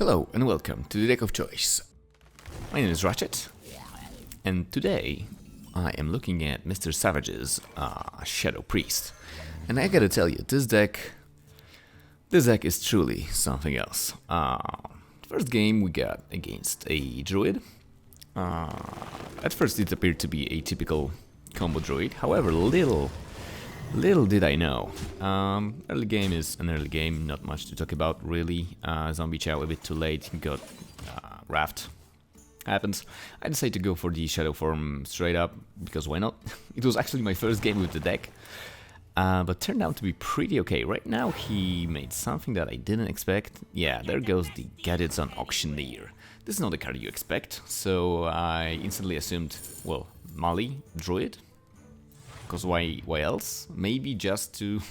Hello and welcome to the deck of choice. My name is Rachet, and today I am looking at MrSavage's Shadow Priest. And I gotta tell you, this deck is truly something else. First game we got against a druid. At first it appeared to be a typical combo druid, however little did I know. Early game is an early game, not much to talk about really. Zombie Chow a bit too late, got Raft. Happens. I decided to go for the Shadow form straight up, because why not? It was actually my first game with the deck, but turned out to be pretty okay. Right now he made something that I didn't expect. Yeah, there goes the Gadgets on Auctioneer. This is not the card you expect, so I instantly assumed, well, Mali, Druid. Because why else? Maybe just to,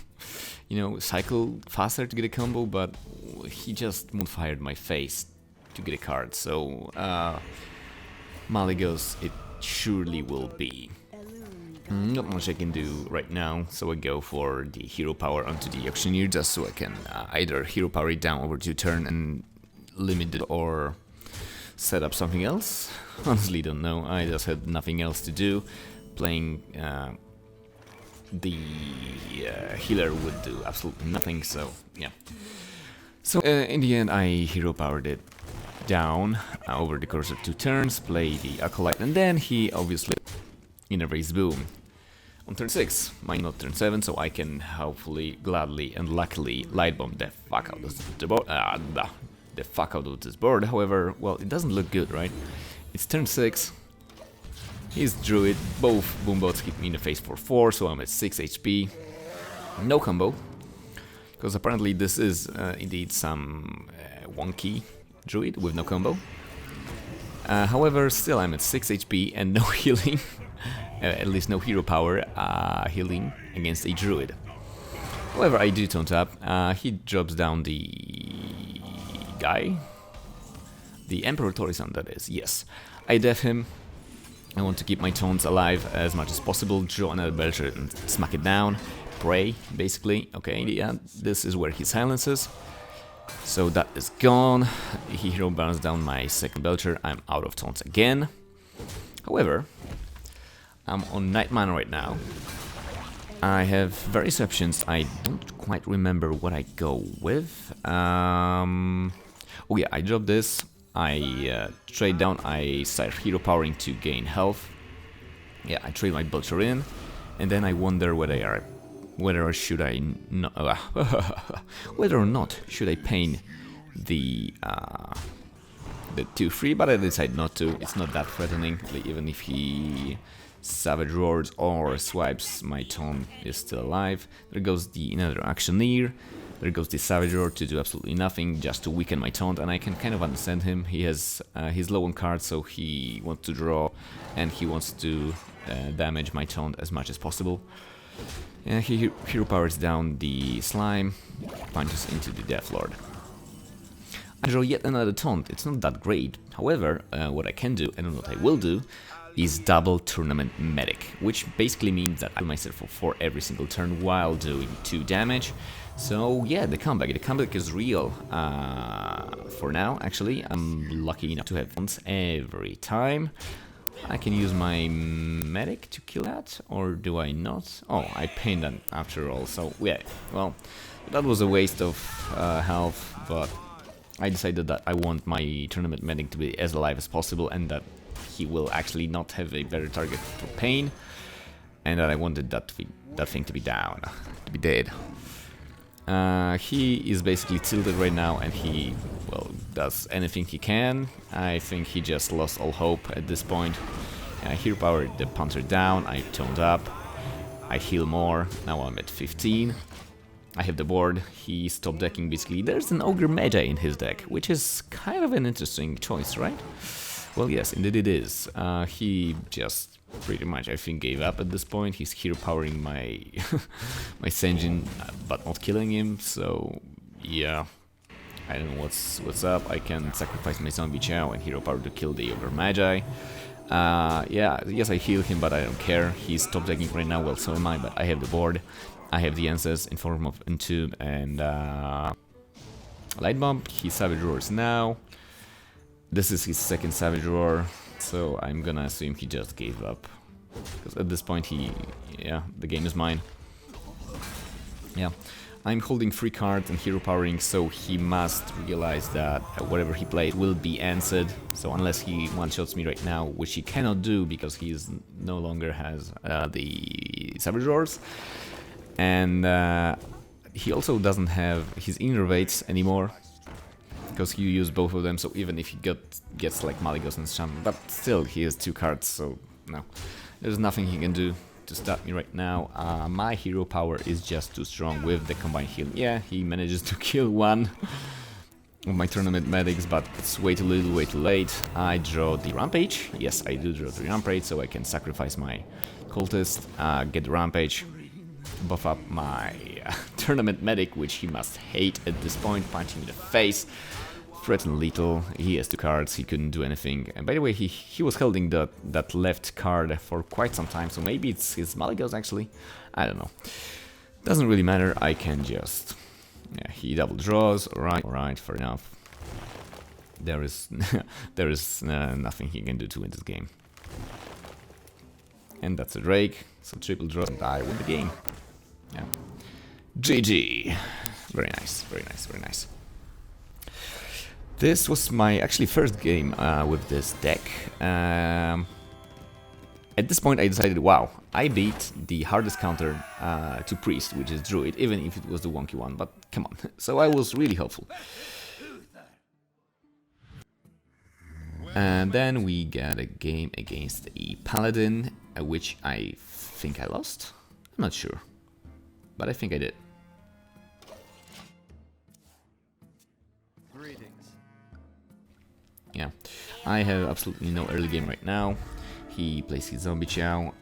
cycle faster to get a combo, but he just moonfired my face to get a card, so Mali goes, it surely will be. Not much I can do right now, so I go for the hero power onto the Auctioneer just so I can either hero power it down over 2 turn and limit it or set up something else. Honestly don't know, I just had nothing else to do. Playing the healer would do absolutely nothing, so yeah. So in the end I hero powered it down over the course of 2 turns, play the Acolyte, and then he obviously Innervase Boom on turn 6, mine not turn 7, so I can hopefully, gladly and luckily light bomb the fuck out of the board, the fuck out of this board. However, well, it doesn't look good, right? It's turn 6. He's Druid, both boombots hit me in the face for 4, so I'm at 6 HP. No combo, because apparently this is indeed some wonky Druid with no combo. However, still I'm at 6 HP and no healing, at least no hero power healing against a Druid. However, I do taunt up, he drops down the guy, the Emperor Torisan that is, yes. I def him. I want to keep my taunts alive as much as possible, draw another Belcher and smack it down, pray, basically. Okay, yeah, this is where he silences. So that is gone. He hero burns down my second Belcher, I'm out of taunts again. However, I'm on Night Mana right now. I have various options, I don't quite remember what I go with. Oh yeah, I drop this. I trade down, I start hero powering to gain health. Yeah, I trade my Belcher in, and then I wonder whether should I not, whether or not should I pain the 2-3, but I decide not to. It's not that threatening, even if he Savage Roars or swipes, my taunt is still alive. There goes the another Auctioneer. There goes the Savage Roar to do absolutely nothing, just to weaken my taunt, and I can kind of understand him. He has he's low on cards, so he wants to draw, and he wants to damage my taunt as much as possible. He hero powers down the Slime, punches into the Death Lord. I draw yet another taunt. It's not that great. However, what I can do, and what I will do, is double Tournament Medic, which basically means that I heal myself for 4 every single turn while doing 2 damage. So yeah, the comeback is real for now. Actually, I'm lucky enough to have ones every time. I can use my medic to kill that, or do I not? Oh, I pained that after all, so yeah, well, that was a waste of health, but I decided that I want my tournament medic to be as alive as possible, and that he will actually not have a better target for pain, and that I wanted that thing to be down, to be dead. He is basically tilted right now, and he, well, does anything he can. I think he just lost all hope at this point. Hero powered the Panther down, I toned up, I heal more, now I'm at 15. I have the board, he stopped decking basically. There's an Ogre Magi in his deck, which is kind of an interesting choice, right? Well, yes, indeed it is. He just pretty much, I think, gave up at this point. He's hero powering my my Senjin, but not killing him. So yeah, I don't know what's up. I can sacrifice my Zombie Chow and hero power to kill the Ogre Magi. Yeah, yes, I heal him, but I don't care. He's top decking right now. Well, so am I. But I have the board. I have the answers in form of Entomb and Light Bomb, he Savage Roars now. This is his second Savage Roar, so I'm gonna assume he just gave up. Because at this point yeah, the game is mine. Yeah, I'm holding 3 cards and hero powering, so he must realize that whatever he played will be answered. So unless he one-shots me right now, which he cannot do because he no longer has the Savage Roars. And he also doesn't have his Innervates anymore, because he used both of them, so even if he gets like Malygos and Sham, but still he has 2 cards, so no. There's nothing he can do to stop me right now. My hero power is just too strong with the combined heal. Yeah, he manages to kill one of my tournament medics, but it's way too little, way too late. I draw the Rampage. Yes, I do draw the Rampage, so I can sacrifice my cultist, get the Rampage, buff up my tournament medic, which he must hate at this point, punch him in the face. Threaten lethal, he has 2 cards, he couldn't do anything. And by the way, he was holding that left card for quite some time, so maybe it's his Malygos actually, I don't know. Doesn't really matter, I can just... Yeah, he double draws, alright, fair enough. There is nothing he can do to win this game. And that's a Drake, so triple draw and I win the game. Yeah. GG! Very nice, very nice, very nice. This was my actually first game with this deck. At this point I decided, wow, I beat the hardest counter to Priest, which is Druid, even if it was the wonky one, but come on. So I was really hopeful. And then we got a game against a Paladin, which I think I lost. I'm not sure, but I think I did. Yeah, I have absolutely no early game right now. He plays his Zombie Chow,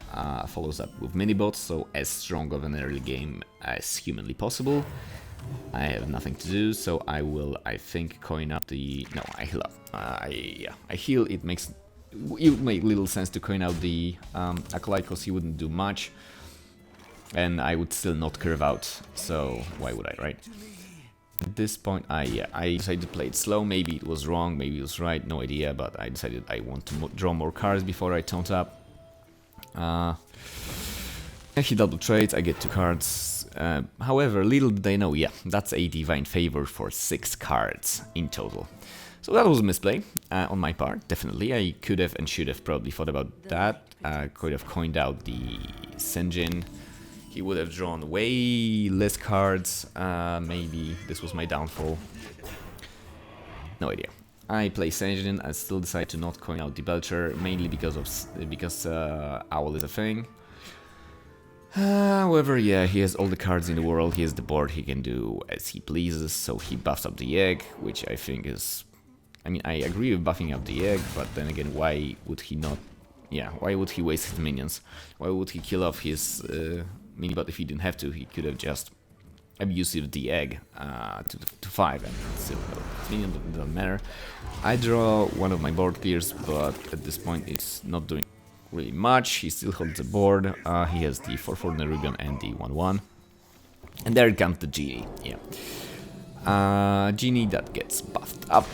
follows up with mini-bots, so as strong of an early game as humanly possible. I have nothing to do, so I will, I think, coin up the... No, I heal up. I heal, it would make little sense to coin out the Acolyte, because he wouldn't do much. And I would still not curve out, so why would I, right? At this point, I decided to play it slow. Maybe it was wrong, maybe it was right, no idea, but I decided I want to draw more cards before I taunt up. He double trades, I get 2 cards. However, little did I know, yeah, that's a Divine Favor for 6 cards in total. So that was a misplay on my part, definitely. I could have and should have probably thought about that. Could have coined out the Senjin. He would have drawn way less cards, maybe this was my downfall. No idea. I play Senjin, I still decide to not coin out the Belcher, mainly because Owl is a thing. However, yeah, he has all the cards in the world, he has the board, he can do as he pleases, so he buffs up the egg, which I think is... I mean, I agree with buffing up the egg, but then again, why would he not... Yeah, why would he waste his minions? Why would he kill off his... But if he didn't have to, he could have just abused the egg to 5 and still minion doesn't matter. I draw one of my board clears, but at this point it's not doing really much. He still holds the board. He has the 4/4 Nerubian and the 1/1. And there comes the Genie. Yeah. Genie that gets buffed up.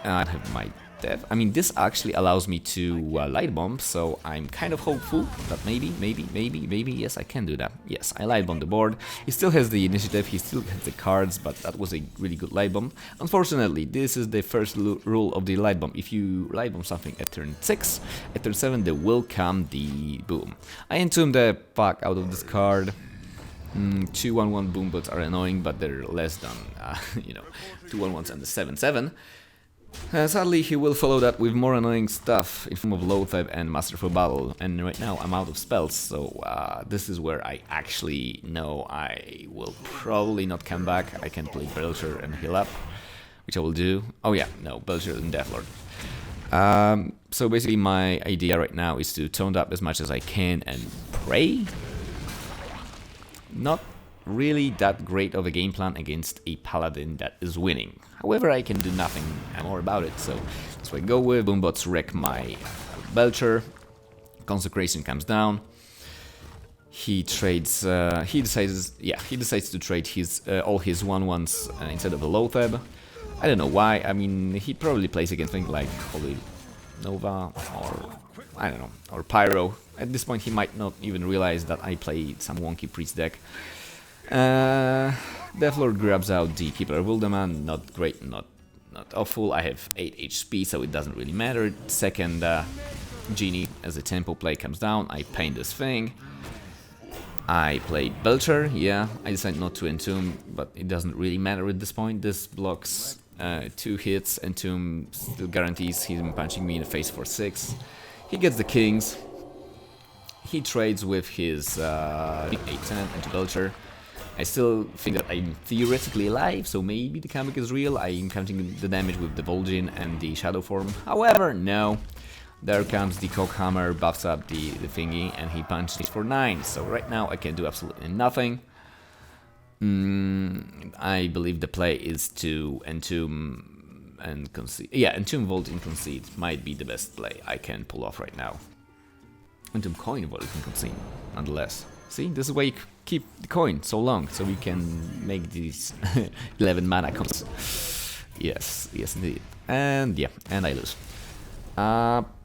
I have my death. I mean, this actually allows me to light bomb, so I'm kind of hopeful that maybe, yes, I can do that. Yes, I light bomb the board. He still has the initiative, he still has the cards, but that was a really good light bomb. Unfortunately, this is the first rule of the light bomb. If you light bomb something at turn 6, at turn 7 there will come the boom. I entomb the fuck out of this card. 2 1/1 boom bots are annoying, but they're less than, 2 1/1s and the 7/7. Sadly, he will follow that with more annoying stuff in form of Loatheb and Master for Battle, and right now I'm out of spells, so this is where I actually know I will probably not come back. I can play Belcher and heal up, which I will do. Oh yeah, no, Belcher and Deathlord. So basically my idea right now is to tone up as much as I can and pray. Not really that great of a game plan against a Paladin that is winning. However, I can do nothing more about it, so that's what I go with. Boombots wreck my Belcher. Consecration comes down. He trades. He decides to trade his all his 1/1s instead of the Loatheb. I don't know why. I mean, he probably plays against things like Holy Nova or I don't know, or Pyro. At this point, he might not even realize that I played some wonky priest deck. Deathlord grabs out the Keeper of Wilderman. Not great, not awful. I have 8 HP, so it doesn't really matter. Second Genie, as the tempo play comes down, I paint this thing. I played Belcher, yeah, I decided not to Entomb, but it doesn't really matter at this point. This blocks 2 hits, Entomb still guarantees him punching me in the face for 6. He gets the Kings, he trades with his 8-10 into Belcher. I still think that I'm theoretically alive, so maybe the comeback is real. I'm counting the damage with the Vol'jin and the Shadow form. However, no. There comes the Cockhammer, buffs up the thingy, and he punches me for 9. So right now I can do absolutely nothing. I believe the play is to Entomb and concede. Yeah, Entomb Volt and concede might be the best play I can pull off right now. Entomb Coin Volt and concede, nonetheless. See, this is why you keep the coin so long, so we can make these 11 mana coins. Yes, yes indeed. And yeah, and I lose.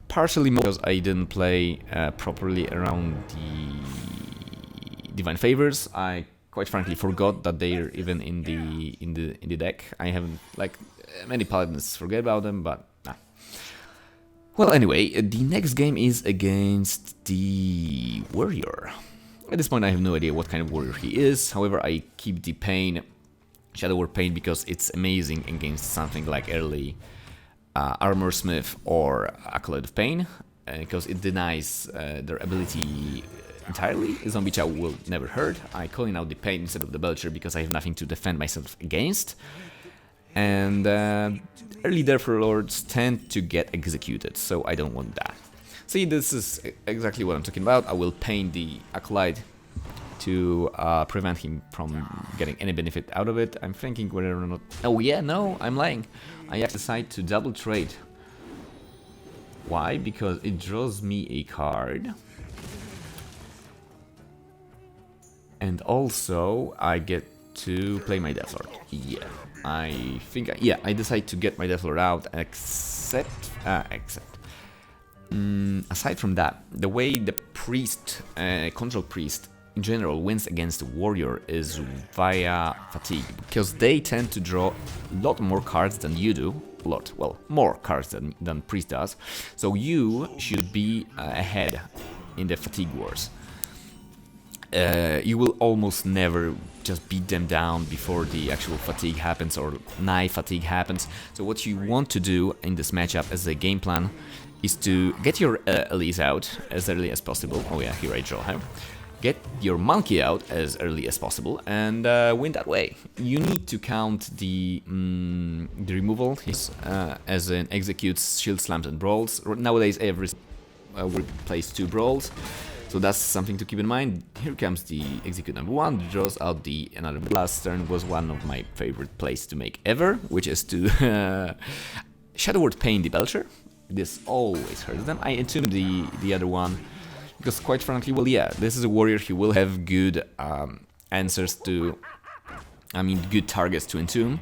Partially because I didn't play properly around the Divine Favors. I quite frankly forgot that they're even in the deck. I haven't, like, many paladins forget about them, but nah. Well, anyway, the next game is against the Warrior. At this point I have no idea what kind of warrior he is, however I keep the Pain, Shadow War Pain, because it's amazing against something like early Armor Smith or Acolyte of Pain, because it denies their ability entirely. Zombie Chow will never hurt. I calling out the Pain instead of the Belcher because I have nothing to defend myself against. And early Death Lords tend to get executed, so I don't want that. See, this is exactly what I'm talking about. I will pain the Acolyte to prevent him from getting any benefit out of it. I'm thinking whether or not... Oh yeah, no, I'm lying. I decide to double trade. Why? Because it draws me a card. And also, I get to play my Deathlord. Yeah, I think... I decide to get my Deathlord out, except... aside from that, the way the priest, control priest in general wins against the warrior is via fatigue, because they tend to draw a lot more cards than you do. More cards than priest does. So you should be ahead in the fatigue wars. You will almost never just beat them down before the actual fatigue happens or nigh fatigue happens. So what you want to do in this matchup as a game plan is to get your Elise out as early as possible. Oh yeah, here I draw him. Get your monkey out as early as possible and win that way. You need to count the removal as an executes shield slams and brawls. Nowadays every plays 2 brawls, so that's something to keep in mind. Here comes the execute number 1, draws out the another. Last turn was one of my favorite plays to make ever, which is to Shadow Word Pain the Belcher. This always hurts them. I entomb the other one because, quite frankly, well, yeah, this is a warrior. He will have good answers to, good targets to entomb.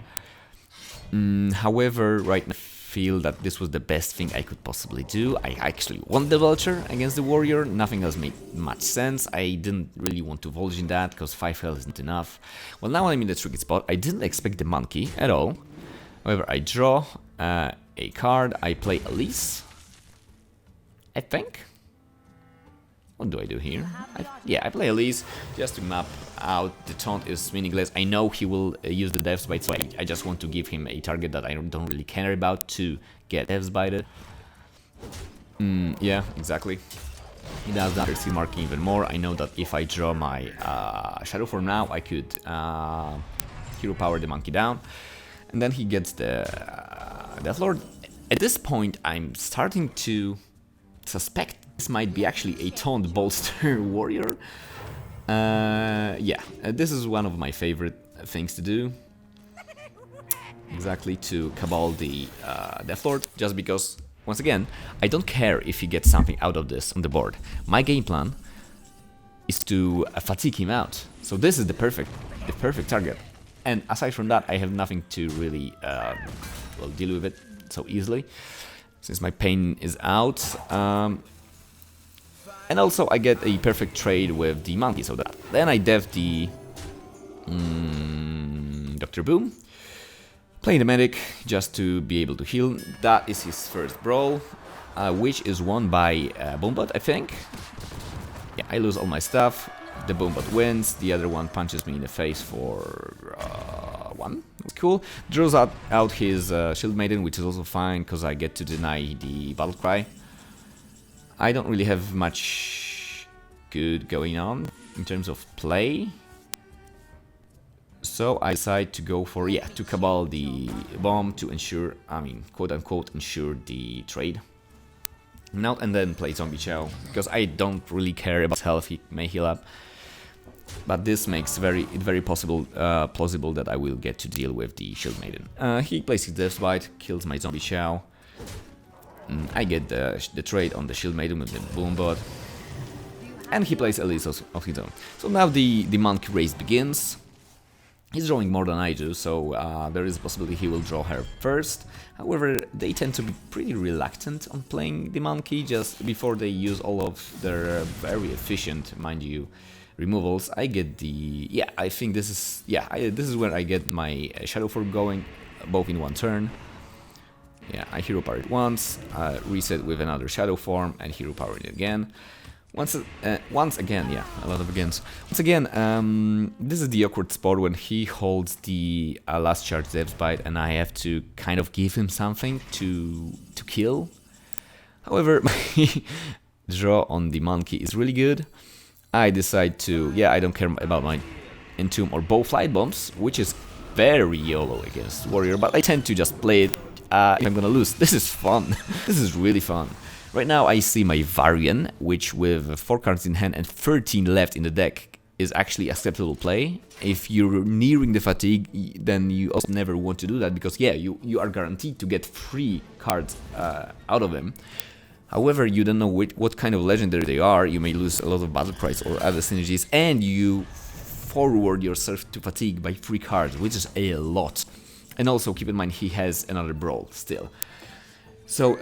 However, right now I feel that this was the best thing I could possibly do. I actually want the Vulture against the warrior. Nothing else made much sense. I didn't really want to Vol'jin that because 5 health isn't enough. Well, now I'm in the tricky spot. I didn't expect the monkey at all. However, I draw a card, I play Elise, I think. What do I do here? I play Elise just to map out. The taunt is meaningless. I know he will use the Death's Bite, so I just want to give him a target that I don't really care about to get Death's Bited. Yeah, exactly. He does that. Still marking even more. I know that if I draw my Shadow form now, I could hero power the monkey down. And then he gets the Deathlord. At this point, I'm starting to suspect this might be actually a taunt bolster warrior. This is one of my favorite things to do. Exactly, to Cabal the Deathlord, just because, once again, I don't care if he gets something out of this on the board. My game plan is to fatigue him out. So this is the perfect target. And aside from that, I have nothing to really well, deal with it so easily, since my pain is out. And also I get a perfect trade with the monkey, so that then I dev the Dr. Boom, playing the medic just to be able to heal. That is his first brawl, which is won by Boombot, I think. Yeah, I lose all my stuff. The Boombot wins. The other one punches me in the face for 1. That's cool. Draws out his Shield Maiden, which is also fine because I get to deny the Battle Cry. I don't really have much good going on in terms of play. So I decide to go for, yeah, to Cabal the bomb to ensure, I mean, quote unquote, ensure the trade. Now and then play Zombie Chow, because I don't really care about health, he may heal up. But this makes it very plausible that I will get to deal with the Shield Maiden. He plays his Death Bite, kills my Zombie Chow. I get the trade on the Shield Maiden with the Boombot. And he plays Elise of his own. So now the monkey race begins. He's drawing more than I do, so there is a possibility he will draw her first. However, they tend to be pretty reluctant on playing the monkey just before they use all of their very efficient, mind you, removals. I get the... yeah, I think this is... yeah, this is where I get my Shadow Form going, both in one turn. Yeah, I Hero Power it once, reset with another Shadow Form, and Hero Power it again. Once again, yeah, a lot of agains. Once again, this is the awkward spot when he holds the last charge Death Bite, and I have to kind of give him something to kill. However, my draw on the monkey is really good. I decide to, yeah, I don't care about my Entomb or Bow Flight Bombs, which is very YOLO against Warrior, but I tend to just play it if I'm gonna lose. This is fun. This is really fun. Right now I see my Varian, which with 4 cards in hand and 13 left in the deck is actually acceptable play. If you're nearing the fatigue, then you also never want to do that, because yeah, you are guaranteed to get 3 cards out of them. However, you don't know what kind of legendary they are, you may lose a lot of battle price or other synergies, and you forward yourself to fatigue by 3 cards, which is a lot. And also keep in mind he has another brawl still. So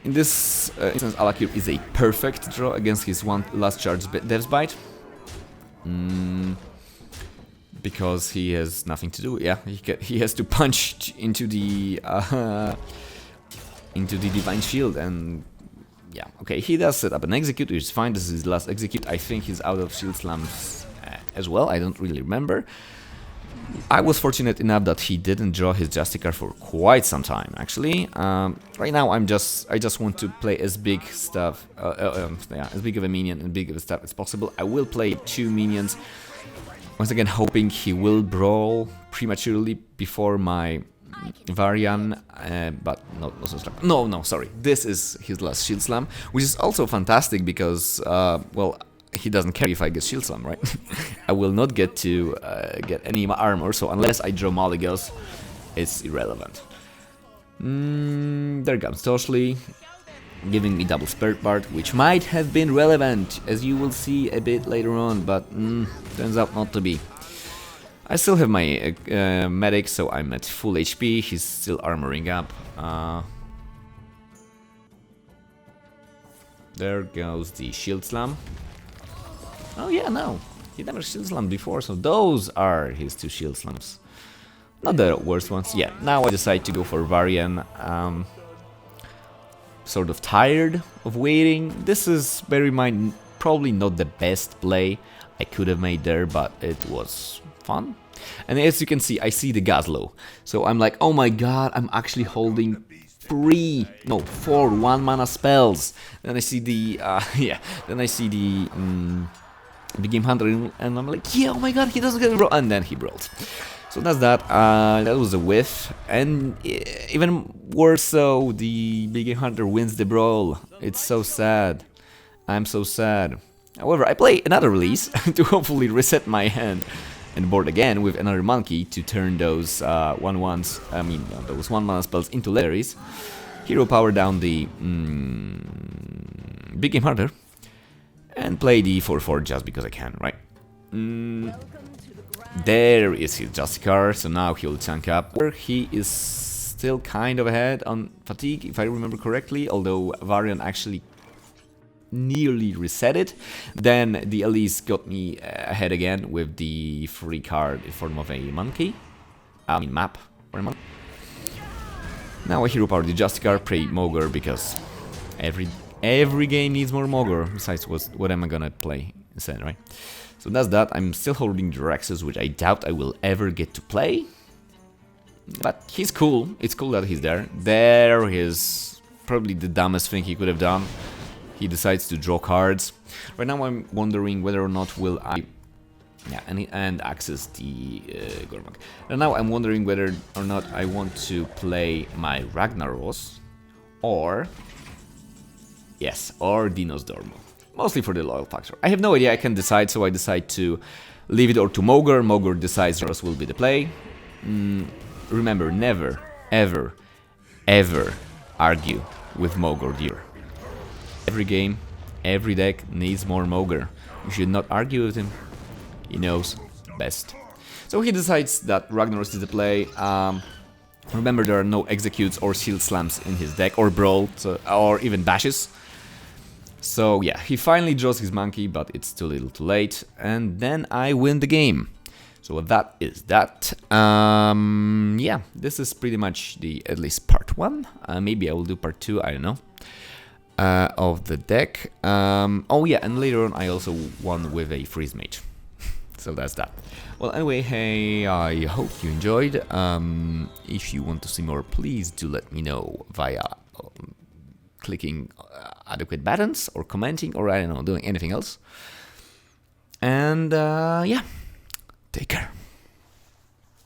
in this instance, Alakir is a perfect draw against his one last charge Death Bite. Because he has nothing to do. Yeah, he has to punch into the Divine Shield, and yeah, okay, he does set up an execute, which is fine. This is his last execute. I think he's out of shield slams as well. I don't really remember. I was fortunate enough that he didn't draw his Justicar for quite some time, actually. Right now, I just want to play as big stuff, yeah, as big of a minion and big of a stuff as possible. I will play 2 minions. Once again, hoping he will brawl prematurely before my Varian, but no, sorry. This is his last Shield Slam, which is also fantastic because, well, he doesn't care if I get Shield Slam, right? I will not get to get any armor, so unless I draw Maligos, it's irrelevant. There comes Toshli, giving me double Spare Part, which might have been relevant, as you will see a bit later on, but turns out not to be. I still have my medic, so I'm at full HP, he's still armoring up. There goes the Shield Slam. Oh yeah, no, he never Shield Slammed before, so those are his 2 Shield Slams. Not the worst ones. Yeah, now I decide to go for Varian. Sort of tired of waiting. This is, bear in mind, probably not the best play I could have made there, but it was fun. And as you can see, I see the Gazlowe. So I'm like, oh my god, I'm actually holding 4 1-mana spells. Then I see the, yeah, then I see the Big Game Hunter, and I'm like, yeah, oh my god, he doesn't get a brawl, and then he brawled. So that's that. That was a whiff, and even worse so, the Big Game Hunter wins the brawl. It's so sad. I'm so sad. However, I play another release to hopefully reset my hand and board again with another monkey to turn those those 1-mana spells into legendaries. Hero power down the Big Game Hunter. And play the 4/4 just because I can, right? There is his Justicar, so now he'll tank up. He is still kind of ahead on fatigue, if I remember correctly, although Varian actually nearly reset it. Then the Elise got me ahead again with the free card in form of a monkey. I mean map or a monkey. Now a hero power the Justicar, pray Mogre, because every game needs more Mogre. Besides, what am I gonna play instead, right? So that's that. I'm still holding the Rexes, which I doubt I will ever get to play. But he's cool. It's cool that he's there. There is probably the dumbest thing he could have done. He decides to draw cards. Right now I'm wondering whether or not will I... Yeah, and access the Gormak. And now I'm wondering whether or not I want to play my Ragnaros or... Yes, or Dinos Dormo. Mostly for the loyal factor. I have no idea, I can decide, so I decide to leave it or to Mogre. Mogre decides Ragnaros will be the play. Remember, never, ever, ever argue with Mogre, dear. Every game, every deck needs more Mogre. You should not argue with him. He knows best. So he decides that Ragnaros is the play. Remember, there are no executes or shield slams in his deck, or brawl, or even bashes. So yeah, he finally draws his monkey, but it's too little too late. And then I win the game. So that is that. Yeah, this is pretty much at least part 1. Maybe I will do part 2, I don't know. Of the deck. Oh yeah, and later on I also won with a freeze mage. So that's that. Well, anyway, hey, I hope you enjoyed. If you want to see more, please do let me know via clicking adequate buttons or commenting or I don't know, doing anything else. And yeah, take care.